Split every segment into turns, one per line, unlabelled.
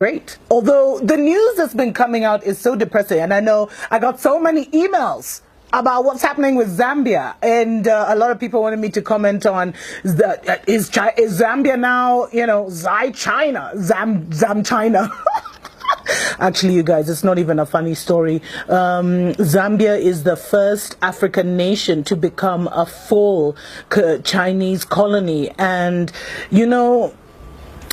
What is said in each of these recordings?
great. Although the news that's been coming out is so depressing, and I know I got so many emails about what's happening with Zambia, and a lot of people wanted me to comment on is Zambia now, Zam China. Actually, you guys, it's not even a funny story. Zambia is the first African nation to become a full Chinese colony, and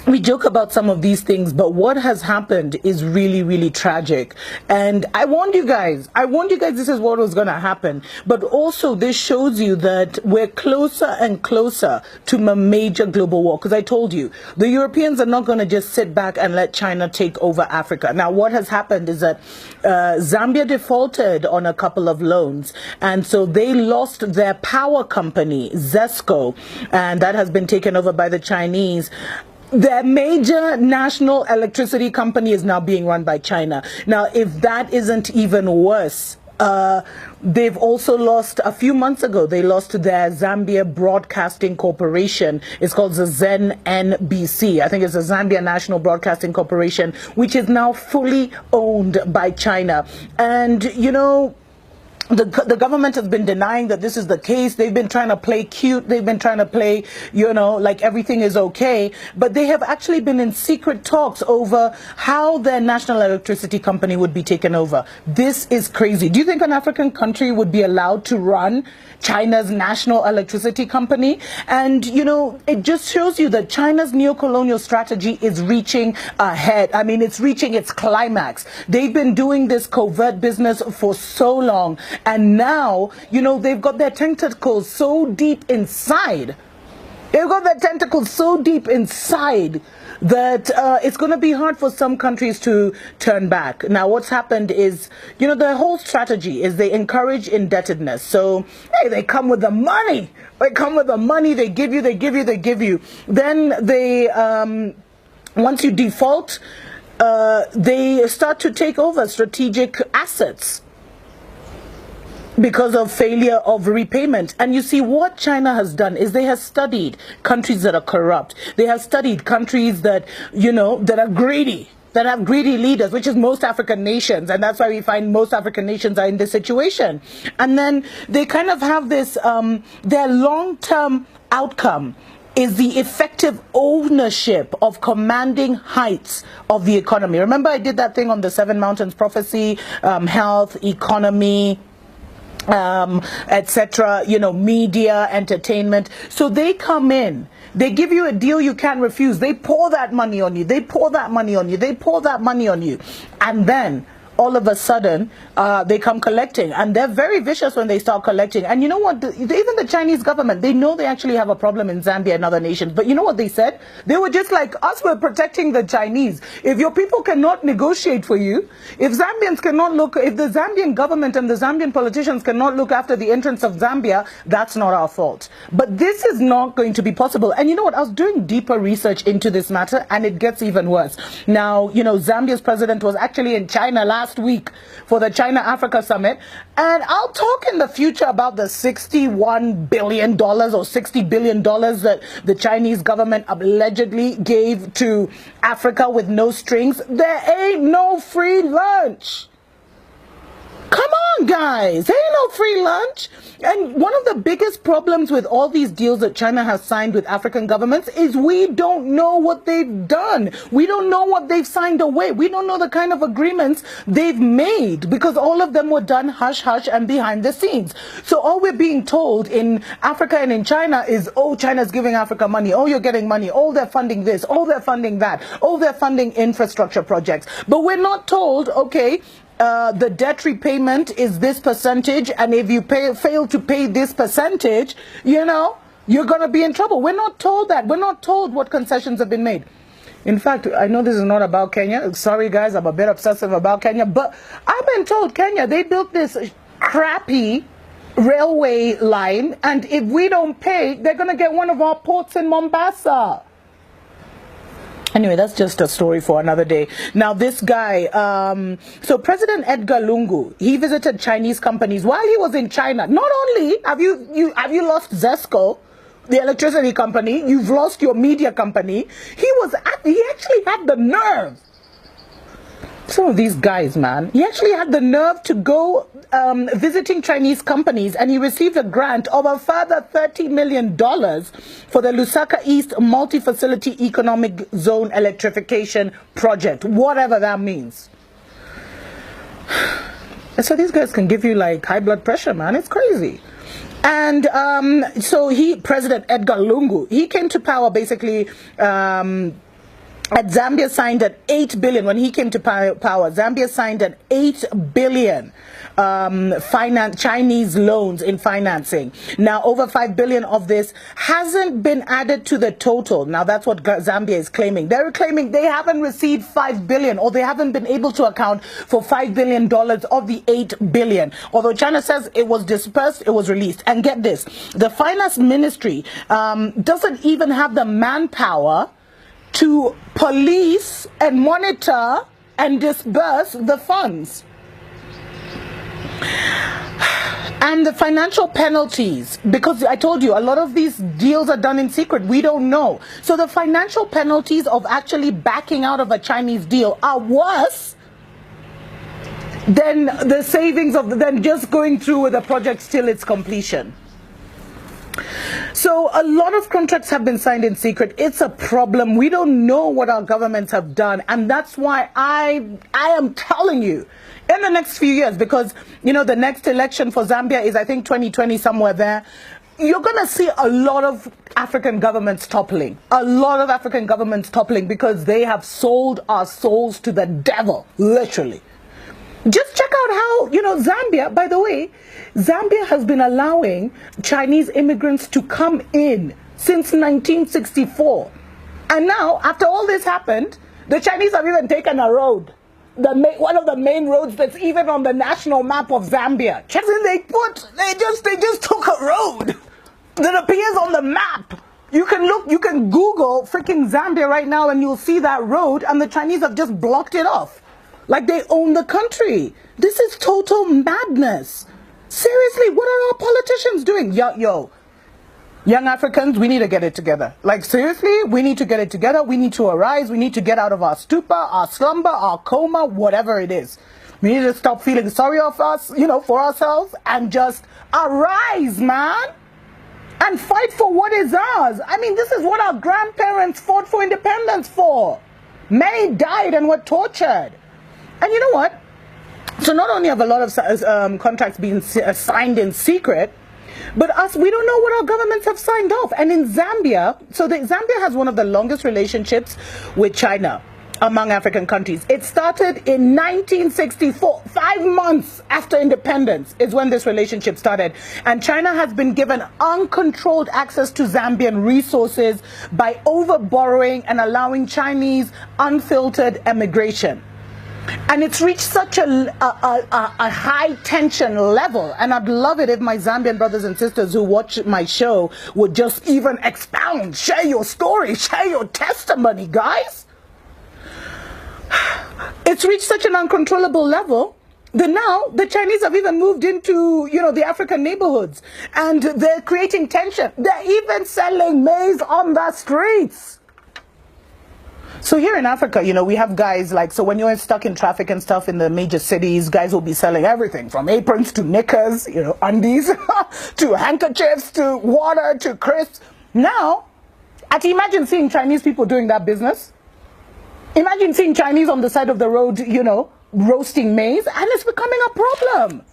we joke about some of these things, but what has happened is really, really tragic. And I warned you guys this is what was going to happen. But also this shows you that we're closer and closer to a major global war. Because I told you, the Europeans are not going to just sit back and let China take over Africa. Now, what has happened is that Zambia defaulted on a couple of loans. And so they lost their power company, Zesco, and that has been taken over by the Chinese. Their major national electricity company is now being run by China. Now, if that isn't even worse, they've also lost, a few months ago, they lost their Zambia Broadcasting Corporation. It's called the ZNBC. I think it's the Zambia National Broadcasting Corporation, which is now fully owned by China. And, the government has been denying that this is the case. They've been trying to play cute. They've been trying to play, like everything is okay. But they have actually been in secret talks over how their national electricity company would be taken over. This is crazy. Do you think an African country would be allowed to run China's national electricity company? And, it just shows you that China's neocolonial strategy is reaching ahead. I mean, it's reaching its climax. They've been doing this covert business for so long. And now, they've got their tentacles so deep inside. They've got their tentacles so deep inside that it's going to be hard for some countries to turn back. Now, what's happened is, their whole strategy is they encourage indebtedness. So, hey, they come with the money. They come with the money. They give you. Then they, once you default, they start to take over strategic assets because of failure of repayment. And you see, what China has done is they have studied countries that are corrupt. They have studied countries that, that are greedy, that have greedy leaders, which is most African nations. And that's why we find most African nations are in this situation. And then they kind of have this, their long-term outcome is the effective ownership of commanding heights of the economy. Remember, I did that thing on the Seven Mountains Prophecy, health, economy, etc., media, entertainment. So they come in, they give you a deal you can't refuse. They pour that money on you. They pour that money on you. They pour that money on you. And then all of a sudden, they come collecting. And they're very vicious when they start collecting. And you know what? Even the Chinese government, they know they actually have a problem in Zambia and other nations. But you know what they said? They were just like, us, we're protecting the Chinese. If your people cannot negotiate for you, if Zambians cannot if the Zambian government and the Zambian politicians cannot look after the interests of Zambia, that's not our fault. But this is not going to be possible. And you know what? I was doing deeper research into this matter, and it gets even worse. Now, Zambia's president was actually in China last week for the China-Africa summit, and I'll talk in the future about the $61 billion or $60 billion that the Chinese government allegedly gave to Africa with no strings. There ain't no free lunch. Come on, guys. There ain't no free lunch. And one of the biggest problems with all these deals that China has signed with African governments is we don't know what they've done. We don't know what they've signed away. We don't know the kind of agreements they've made, because all of them were done hush-hush and behind the scenes. So all we're being told in Africa and in China is, oh, China's giving Africa money. Oh, you're getting money. Oh, they're funding this. Oh, they're funding that. Oh, they're funding infrastructure projects. But we're not told, okay, the debt repayment is this percentage, and if you fail to pay this percentage, you're going to be in trouble. We're not told that. We're not told what concessions have been made. In fact, I know this is not about Kenya. Sorry, guys, I'm a bit obsessive about Kenya. But I've been told Kenya, they built this crappy railway line, and if we don't pay, they're going to get one of our ports in Mombasa. Anyway, that's just a story for another day. Now, this guy, so President Edgar Lungu, he visited Chinese companies while he was in China. Not only have you lost Zesco, the electricity company, you've lost your media company. He actually had the nerve Some of these guys, man. He actually had the nerve to go visiting Chinese companies, and he received a grant of a further $30 million for the Lusaka East Multi-Facility Economic Zone Electrification Project, whatever that means. And so these guys can give you like high blood pressure, man. It's crazy. And so President Edgar Lungu, he came to power basically Zambia signed an 8 billion when he came to power. Zambia signed an 8 billion Chinese loans in financing. Now, over 5 billion of this hasn't been added to the total. Now, that's what Zambia is claiming. They're claiming they haven't received 5 billion, or they haven't been able to account for $5 billion of the 8 billion. Although China says it was dispersed, it was released. And get this, the finance ministry doesn't even have the manpower to police and monitor and disburse the funds. And the financial penalties, because I told you a lot of these deals are done in secret, we don't know. So the financial penalties of actually backing out of a Chinese deal are worse than the savings than just going through with the project till its completion. So a lot of contracts have been signed in secret. It's a problem. We don't know what our governments have done. And that's why I am telling you, in the next few years, because, you know, the next election for Zambia is, I think, 2020, somewhere there. You're going to see a lot of African governments toppling. A lot of African governments toppling because they have sold our souls to the devil, literally. Just check out how, you know, Zambia, by the way, Zambia has been allowing Chinese immigrants to come in since 1964. And now, after all this happened, the Chinese have even taken a road. One of the main roads that's even on the national map of Zambia. Check in, they just took a road that appears on the map. You can Google freaking Zambia right now and you'll see that road, and the Chinese have just blocked it off. Like they own the country. This is total madness. Seriously, what are our politicians doing? Yo, young Africans, we need to get it together. Like seriously, we need to get it together. We need to arise. We need to get out of our stupor, our slumber, our coma, whatever it is. We need to stop feeling sorry for us, you know, for ourselves, and just arise, man. And fight for what is ours. I mean, this is what our grandparents fought for independence for. Many died and were tortured. And you know what? So not only have a lot of contracts been signed in secret, but we don't know what our governments have signed off. And in Zambia, Zambia has one of the longest relationships with China among African countries. It started in 1964, 5 months after independence is when this relationship started. And China has been given uncontrolled access to Zambian resources by overborrowing and allowing Chinese unfiltered emigration. And it's reached such a high tension level. And I'd love it if my Zambian brothers and sisters who watch my show would just even expound, share your story, share your testimony, guys. It's reached such an uncontrollable level that now the Chinese have even moved into, you know, the African neighborhoods. And they're creating tension. They're even selling maize on the streets. So here in Africa, you know, we have guys like, so when you're stuck in traffic and stuff in the major cities, guys will be selling everything from aprons to knickers, you know, undies, to handkerchiefs, to water, to crisps. Now, imagine seeing Chinese people doing that business. Imagine seeing Chinese on the side of the road, you know, roasting maize, and it's becoming a problem.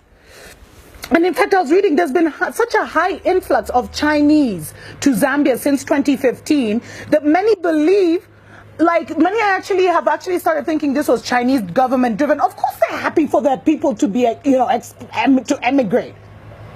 And in fact, I was reading, there's been such a high influx of Chinese to Zambia since 2015 that many believe, like many have actually started thinking this was Chinese government driven. Of course they're happy for their people to be, you know, to emigrate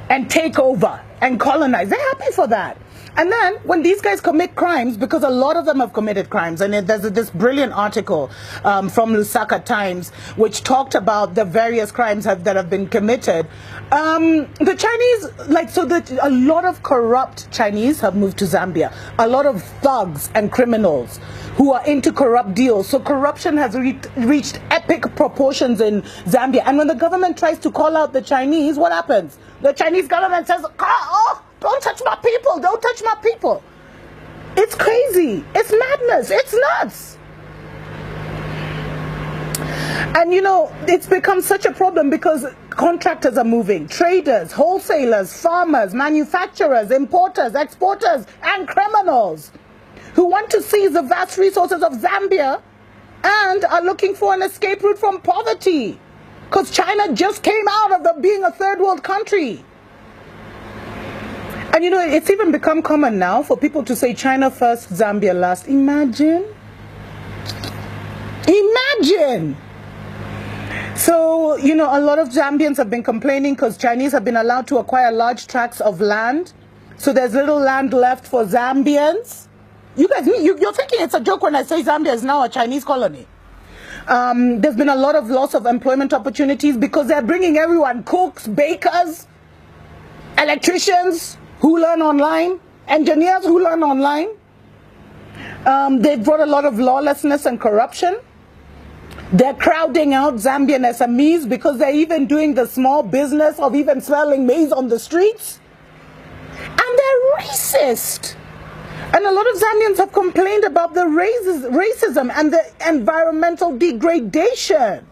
and take over and colonize. They're happy for that. And then when these guys commit crimes, because a lot of them have committed crimes, and there's this brilliant article from Lusaka Times which talked about the various crimes that have been committed. The Chinese, a lot of corrupt Chinese have moved to Zambia. A lot of thugs and criminals who are into corrupt deals. So corruption has reached epic proportions in Zambia. And when the government tries to call out the Chinese, what happens? The Chinese government says, oh, don't touch my people, don't touch my people. It's crazy. It's madness. It's nuts. And you know, it's become such a problem because contractors are moving, traders, wholesalers, farmers, manufacturers, importers, exporters, and criminals who want to seize the vast resources of Zambia and are looking for an escape route from poverty. Because China just came out of being a third world country. And you know, it's even become common now for people to say China first, Zambia last. Imagine. Imagine. So, you know, a lot of Zambians have been complaining because Chinese have been allowed to acquire large tracts of land. So there's little land left for Zambians. You guys, you're thinking it's a joke when I say Zambia is now a Chinese colony. There's been a lot of loss of employment opportunities because they're bringing everyone, cooks, bakers, electricians who learn online, engineers who learn online. They've brought a lot of lawlessness and corruption. They're crowding out Zambian SMEs because they're even doing the small business of even selling maize on the streets. And they're racist. And a lot of Zambians have complained about the racism and the environmental degradation.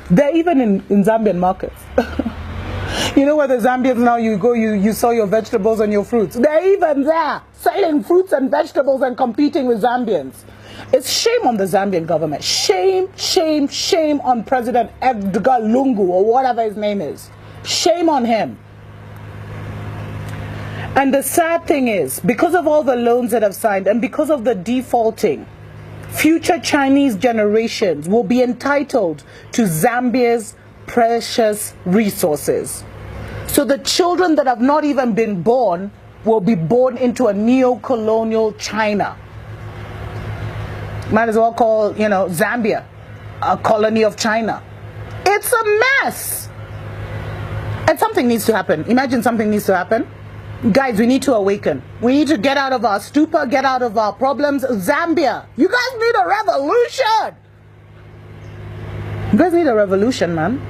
They're even in Zambian markets. You know where the Zambians now, you go, you sell your vegetables and your fruits. They're even there, selling fruits and vegetables and competing with Zambians. It's shame on the Zambian government. Shame, shame, shame on President Edgar Lungu, or whatever his name is. Shame on him. And the sad thing is, because of all the loans that have signed and because of the defaulting, future Chinese generations will be entitled to Zambia's precious resources. So the children that have not even been born will be born into a neo-colonial China. Might as well call, you know, Zambia a colony of China. It's a mess. And something needs to happen. Imagine something needs to happen. Guys, we need to awaken. We need to get out of our stupor, get out of our problems. Zambia, you guys need a revolution. You guys need a revolution, man.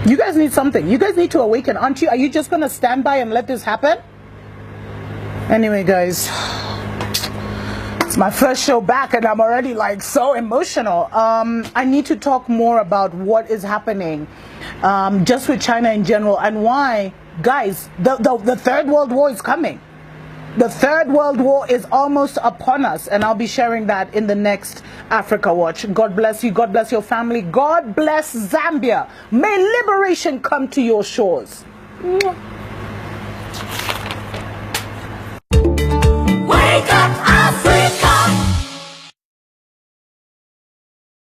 You guys need something. You guys need to awaken, aren't you? Are you just going to stand by and let this happen? Anyway, guys, it's my first show back and I'm already like so emotional. I need to talk more about what is happening just with China in general and why, guys, the Third World War is coming. The Third World War is almost upon us, and I'll be sharing that in the next Africa Watch. God bless you. God bless your family. God bless Zambia. May liberation come to your shores. Mwah.